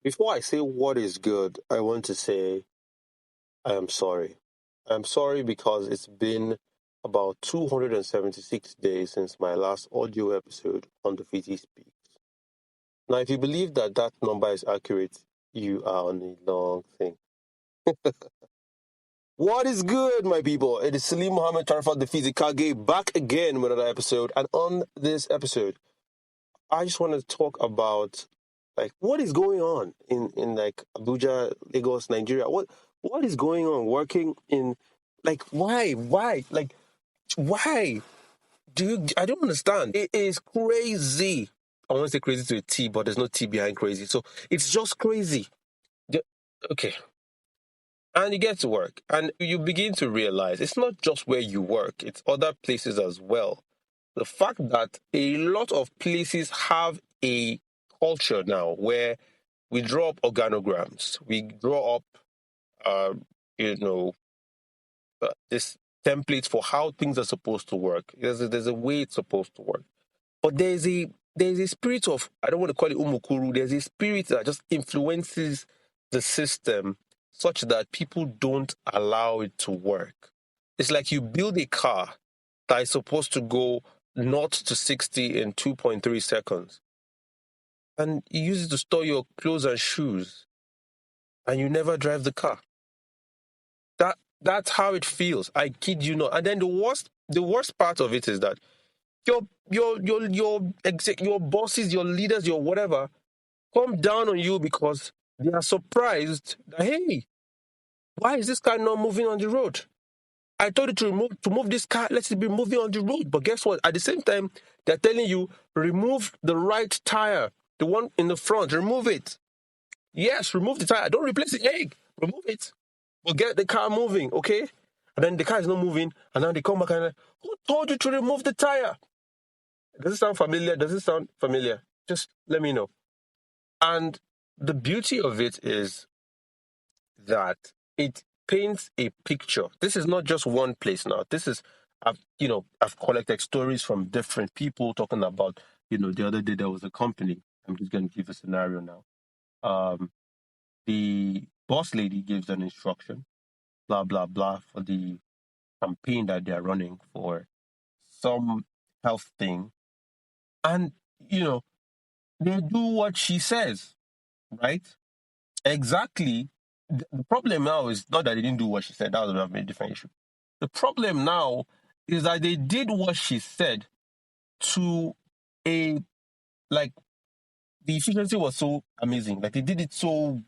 Before I say what is good, I want to say I am sorry. I'm sorry because it's been about 276 days since my last audio episode on the VT Speaks. Now, if you believe that that number is accurate, you are on a long thing. What is good, my people? It is Salim Muhammad Tarfat the Fizikage back again with another episode. And on this episode, I just want to talk about like what is going on in like Abuja, Lagos, Nigeria. What is going on working in like why like why do you I don't understand. It is crazy. I want to say crazy to a T, but there's no T behind crazy. So it's just crazy. The- Okay. And you get to work and you begin to realize it's not just where you work, it's other places as well. The fact that a lot of places have a culture now where we draw up organograms, we draw up, uh, you know, this templates for how things are supposed to work. There's a way it's supposed to work, but there's a spirit of, I don't want to call it umukuru. There's a spirit that just influences the system such that people don't allow it to work. It's like you build a car that is supposed to go 0 to 60 in 2.3 seconds. And you use it to store your clothes and shoes, and you never drive the car. That's how it feels. I kid you not. And then the worst part of it is that your bosses, your leaders, your whatever, come down on you because they are surprised that, hey, why is this car not moving on the road? I told you to move this car, let it be moving on the road. But guess what? At the same time, they're telling you remove the right tire, the one in the front, remove it. Yes, remove the tire. Don't replace the egg. Remove it. But get the car moving, okay? And then the car is not moving, and now they come back and like, who told you to remove the tire? Does it sound familiar? Does it sound familiar? Just let me know. And the beauty of it is that it paints a picture. This is not just one place now. This is, I've collected stories from different people talking about, the other day there was a company. I'm just going to give a scenario now. Um, the boss lady gives an instruction, blah, blah, blah, for the campaign that they're running for some health thing. And, you know, they do what she says, right? Exactly. The problem now is not that they didn't do what she said. That would have been a different issue. The problem now is that they did what she said to a, like, the efficiency was so amazing. Like, they did it so,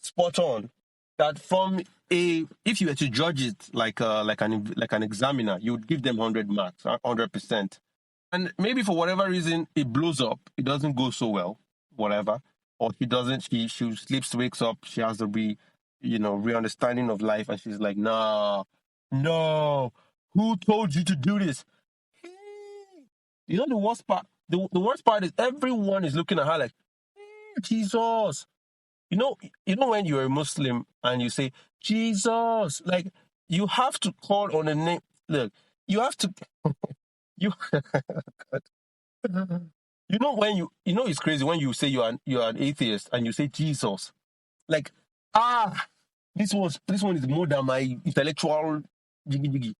spot on that from if you were to judge it like an examiner, you would give them 100 marks, 100%. And maybe for whatever reason it blows up, it doesn't go so well, whatever, or she doesn't. She sleeps, wakes up, she has a re-understanding of life, and she's like, nah, no, who told you to do this? The worst part. The worst part is everyone is looking at her like, Jesus. You know when you're a Muslim and you say Jesus, like you have to call on a name. Look, you have to you you know when it's crazy when you say you're an atheist and you say Jesus. Like, this one is more than my intellectual jiggy jiggy.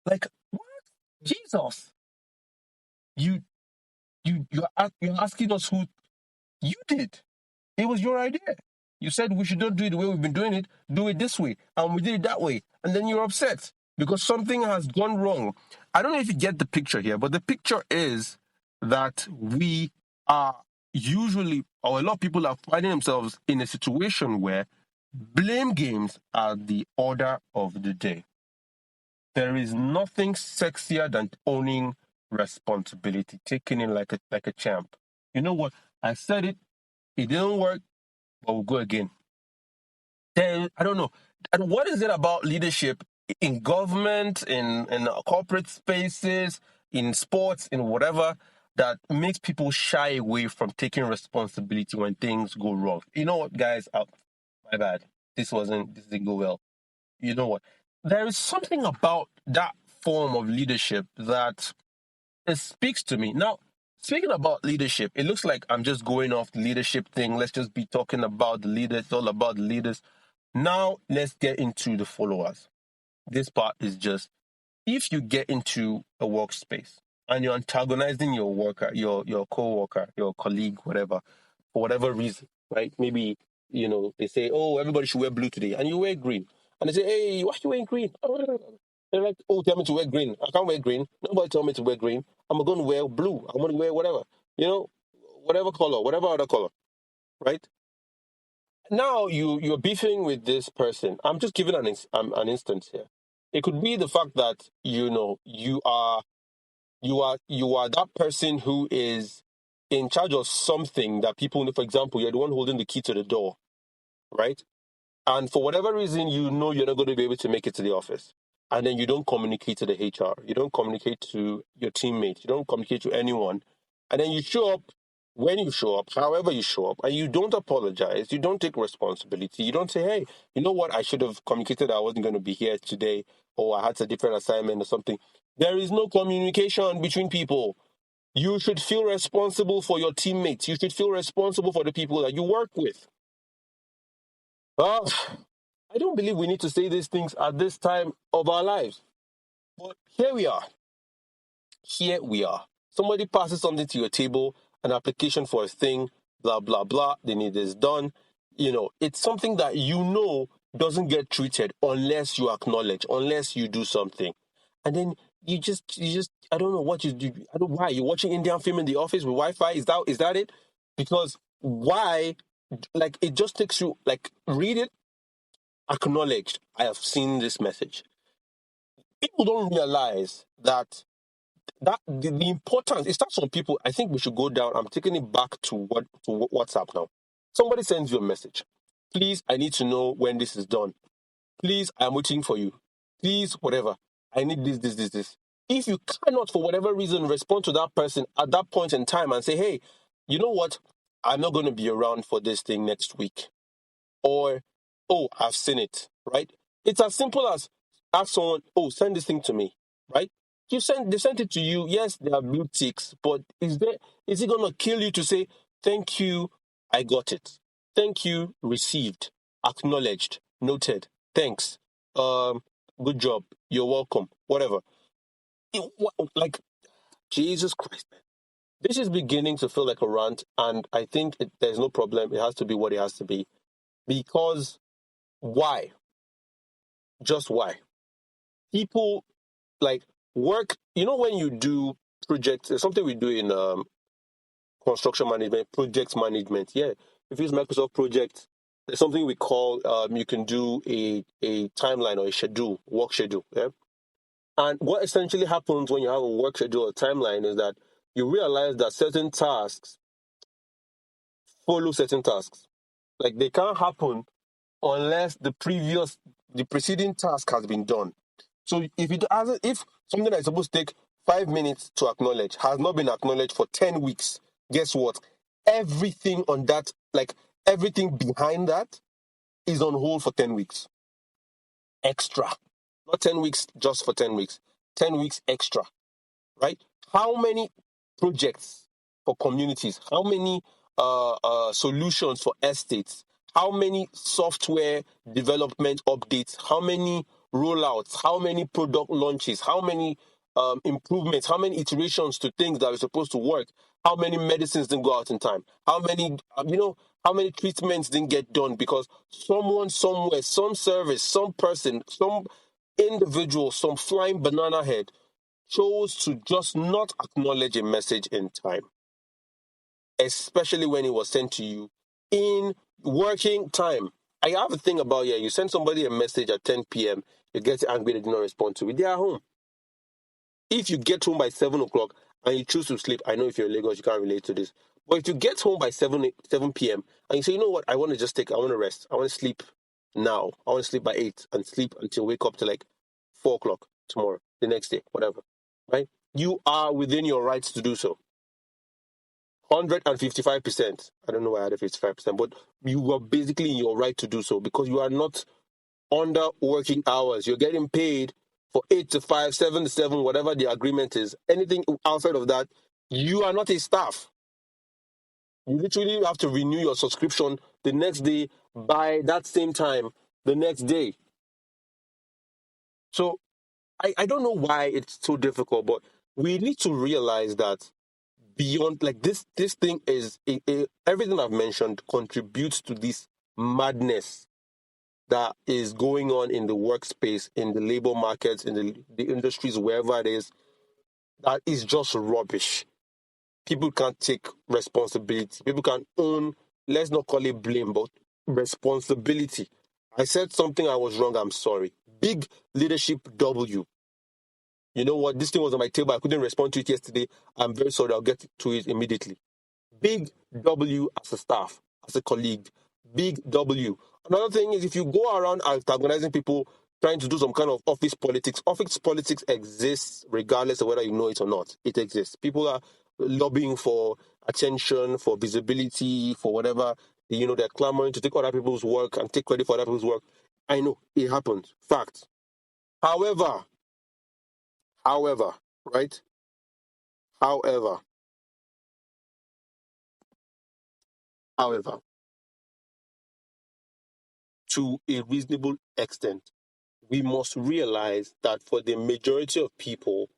Like, what? Jesus. You you're asking us who you did. It was your idea. You said we should not do it the way we've been doing it, do it this way. And we did it that way. And then you're upset because something has gone wrong. I don't know if you get the picture here, but the picture is that we are usually, or a lot of people are finding themselves in a situation where blame games are the order of the day. There is nothing sexier than owning responsibility, taking it like a champ. You know what? I said it didn't work, but we'll go again. Then I don't know. And what is it about leadership in government, in corporate spaces, in sports, in whatever, that makes people shy away from taking responsibility when things go wrong? You know what, guys? My bad. This didn't go well. You know what? There is something about that form of leadership that it speaks to me. Now, speaking about leadership, it looks like I'm just going off the leadership thing. Let's just be talking about the leaders. It's all about the leaders. Now, let's get into the followers. This part is just if you get into a workspace and you're antagonizing your worker, your co-worker, your colleague, whatever, for whatever reason, right? Maybe they say, "Oh, everybody should wear blue today," and you wear green, and they say, "Hey, why are you wearing green?" They're like, "Oh, tell me to wear green. I can't wear green. Nobody told me to wear green. I'm going to wear blue. I'm going to wear whatever, you know, whatever color, whatever other color, right?" Now you're beefing with this person. I'm just giving an instance here. It could be the fact that you are that person who is in charge of something that people. For example, you're the one holding the key to the door, right? And for whatever reason, you're not going to be able to make it to the office. And then you don't communicate to the HR. You don't communicate to your teammates. You don't communicate to anyone. And then you show up when you show up, however you show up, and you don't apologize. You don't take responsibility. You don't say, "Hey, you know what? I should have communicated I wasn't going to be here today, or I had a different assignment or something." There is no communication between people. You should feel responsible for your teammates. You should feel responsible for the people that you work with. Ah, I don't believe we need to say these things at this time of our lives. But here we are. Here we are. Somebody passes something to your table, an application for a thing, blah, blah, blah. They need this done. It's something that doesn't get treated unless you acknowledge, unless you do something. And then I don't know what you do. I don't know why. You're watching Indian film in the office with Wi-Fi. Is that it? Because why? Like, it just takes you, like, read it, acknowledged. I have seen this message. People don't realize that the importance. It starts from people. I think we should go down. I'm taking it back to WhatsApp now. Somebody sends you a message. Please, I need to know when this is done. Please, I'm waiting for you. Please, whatever. I need this. If you cannot, for whatever reason, respond to that person at that point in time and say, "Hey, you know what? I'm not going to be around for this thing next week," or, "Oh, I've seen it," right? It's as simple as ask someone, "Oh, send this thing to me," right? They sent it to you. Yes, there are blue ticks, but is it gonna kill you to say, "Thank you, I got it. Thank you, received, acknowledged, noted, thanks, good job, you're welcome," whatever. Like, Jesus Christ, man. This is beginning to feel like a rant, and I think there's no problem. It has to be what it has to be. Because why? Just why? People, like, work. When you do projects, there's something we do in construction management, project management. Yeah, if you use Microsoft Project, there's something we call you can do a timeline or a schedule, work schedule. Yeah, and what essentially happens when you have a work schedule or timeline is that you realize that certain tasks follow certain tasks. Like, they can't happen unless the preceding task has been done. So if something that is supposed to take 5 minutes to acknowledge has not been acknowledged for 10 weeks, guess what? Everything on that, like, everything behind that, is on hold for 10 weeks extra. Not 10 weeks just for 10 weeks. 10 weeks extra, right? How many projects for communities? How many solutions for estates? How many software development updates? How many rollouts? How many product launches? How many improvements? How many iterations to things that are supposed to work? How many medicines didn't go out in time? How many, how many treatments didn't get done because someone somewhere, some service, some person, some individual, some flying banana head chose to just not acknowledge a message in time, especially when it was sent to you in working time. I have a thing about, yeah, you send somebody a message at 10 p.m., you get angry they did not respond to it. They are home. If you get home by 7 o'clock and you choose to sleep, I know if you're in Lagos, you can't relate to this. But if you get home by 7 p.m. and you say, "You know what, I want to rest. I want to sleep now. I want to sleep by 8 and sleep until wake up to like 4 o'clock tomorrow, the next day, whatever," right? You are within your rights to do so. 155%. I don't know why I added 55%, but you are basically in your right to do so because you are not under working hours. You're getting paid for 8 to 5, 7 to 7, whatever the agreement is. Anything outside of that, You are not a staff. You literally have to renew your subscription the next day by that same time the next day. So I don't know why it's so difficult, but we need to realize that beyond like this thing is everything I've mentioned contributes to this madness that is going on in the workspace, in the labor markets, in the industries, wherever it is, that is just rubbish. People can't take responsibility. People can't own, let's not call it blame, but responsibility. I said something I was wrong, I'm sorry. Big leadership W. You know what? This thing was on my table. I couldn't respond to it yesterday. I'm very sorry. I'll get to it immediately. Big W as a staff, as a colleague. Big W. Another thing is if you go around antagonizing people, trying to do some kind of office politics exists regardless of whether you know it or not. It exists. People are lobbying for attention, for visibility, for whatever. You know, they're clamoring to take other people's work and take credit for other people's work. I know it happens. Fact. However, however, right? However, however, to a reasonable extent, we must realize that for the majority of people,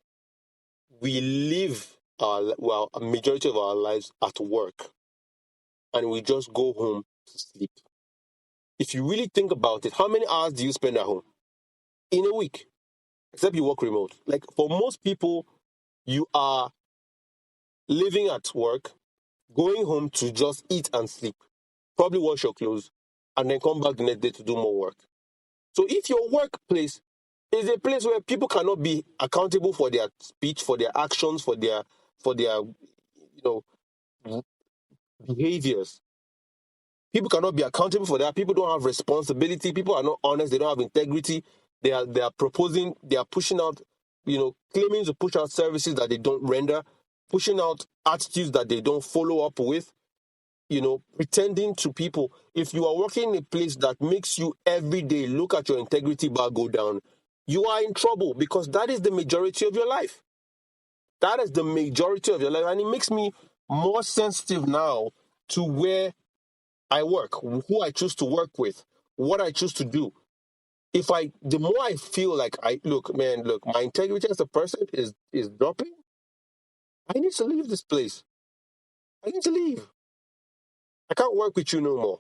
we live a majority of our lives at work and we just go home to sleep. If you really think about it, how many hours do you spend at home in a week? Except you work remote. Like for most people, you are living at work, going home to just eat and sleep, probably wash your clothes, and then come back the next day to do more work. So if your workplace is a place where people cannot be accountable for their speech, for their actions, for their behaviors, people cannot be accountable for that. People don't have responsibility. People are not honest. They don't have integrity. They are proposing. They are pushing out. Claiming to push out services that they don't render, pushing out attitudes that they don't follow up with. Pretending to people. If you are working in a place that makes you every day look at your integrity bar go down, you are in trouble because that is the majority of your life. That is the majority of your life. And it makes me more sensitive now to where I work, who I choose to work with, what I choose to do. The more I feel like my integrity as a person is dropping, I need to leave this place. I need to leave. I can't work with you no more.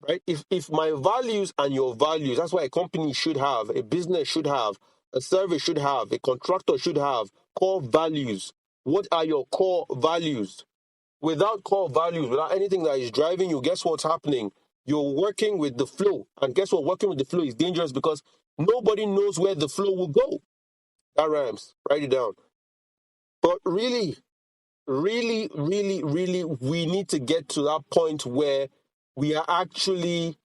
Right? If my values and your values, that's what a company should have, a business should have, a service should have, a contractor should have core values. What are your core values? Without core values, without anything that is driving you, guess what's happening? You're working with the flow. And guess what? Working with the flow is dangerous because nobody knows where the flow will go. That rhymes. Write it down. But really, really, really, really, we need to get to that point where we are actually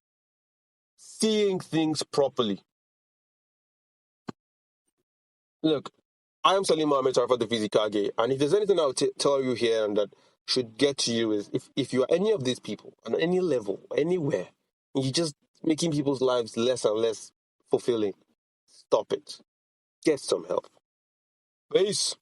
seeing things properly. Look, I am Salim Mohammed Tarfat the Fizikage, and if there's anything I'll tell you here and that should get to you is if you are any of these people on any level, anywhere, and you're just making people's lives less and less fulfilling, stop it. Get some help. Peace.